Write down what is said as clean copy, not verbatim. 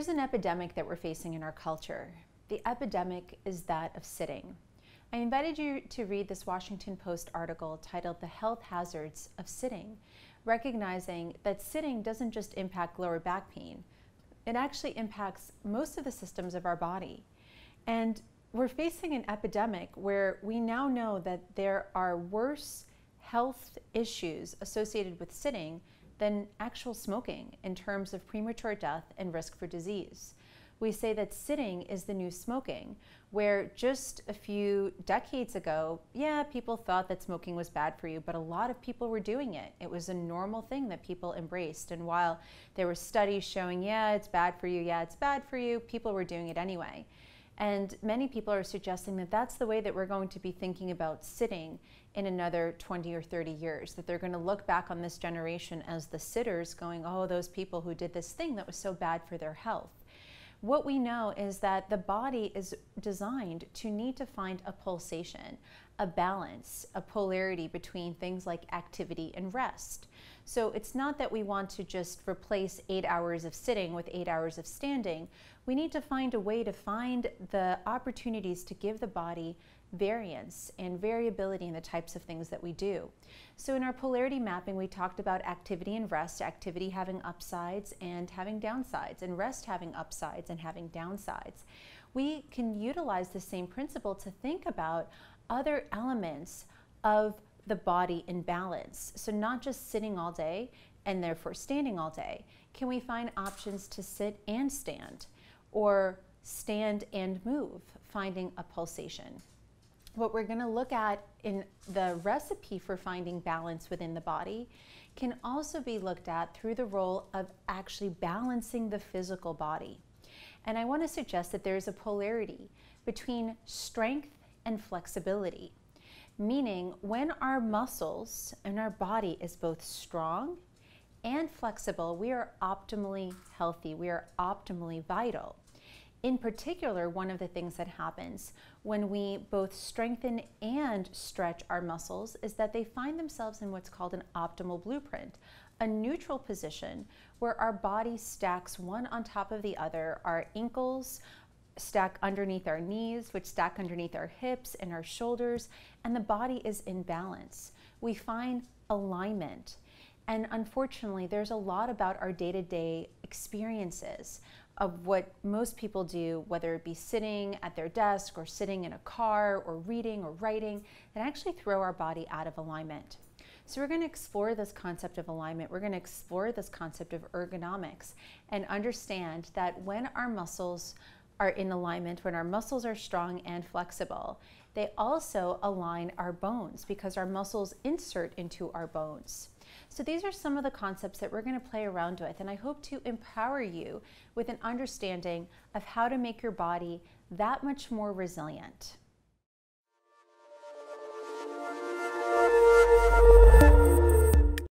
There's an epidemic that we're facing in our culture. The epidemic is that of sitting. I invited you to read this Washington Post article titled "The Health Hazards of Sitting," recognizing that sitting doesn't just impact lower back pain, it actually impacts most of the systems of our body. And we're facing an epidemic where we now know that there are worse health issues associated with sitting than actual smoking in terms of premature death and risk for disease. We say that sitting is the new smoking, where just a few decades ago, yeah, people thought that smoking was bad for you, but a lot of people were doing it. It was a normal thing that people embraced. And while there were studies showing, yeah, it's bad for you, yeah, it's bad for you, people were doing it anyway. And many people are suggesting that that's the way that we're going to be thinking about sitting in another 20 or 30 years, that they're going to look back on this generation as the sitters going, oh, those people who did this thing that was so bad for their health. What we know is that the body is designed to need to find a pulsation, a balance, a polarity between things like activity and rest. So it's not that we want to just replace 8 hours of sitting with 8 hours of standing. We need to find a way to find the opportunities to give the body variance and variability in the types of things that we do. So in our polarity mapping, we talked about activity and rest, activity having upsides and having downsides, and rest having upsides and having downsides. We can utilize the same principle to think about other elements of the body in balance. So not just sitting all day and therefore standing all day. Can we find options to sit and stand, or stand and move, finding a pulsation? What we're going to look at in the recipe for finding balance within the body can also be looked at through the role of actually balancing the physical body. And I want to suggest that there's a polarity between strength and flexibility, meaning when our muscles and our body is both strong and flexible, we are optimally healthy, we are optimally vital. In particular, one of the things that happens when we both strengthen and stretch our muscles is that they find themselves in what's called an optimal blueprint, a neutral position where our body stacks one on top of the other. Our ankles stack underneath our knees, which stack underneath our hips and our shoulders, and the body is in balance. We find alignment. And unfortunately, there's a lot about our day-to-day experiences of what most people do, whether it be sitting at their desk or sitting in a car or reading or writing, that actually throw our body out of alignment. So we're going to explore this concept of alignment. We're going to explore this concept of ergonomics and understand that when our muscles are in alignment, when our muscles are strong and flexible, they also align our bones because our muscles insert into our bones. So these are some of the concepts that we're going to play around with, and I hope to empower you with an understanding of how to make your body that much more resilient.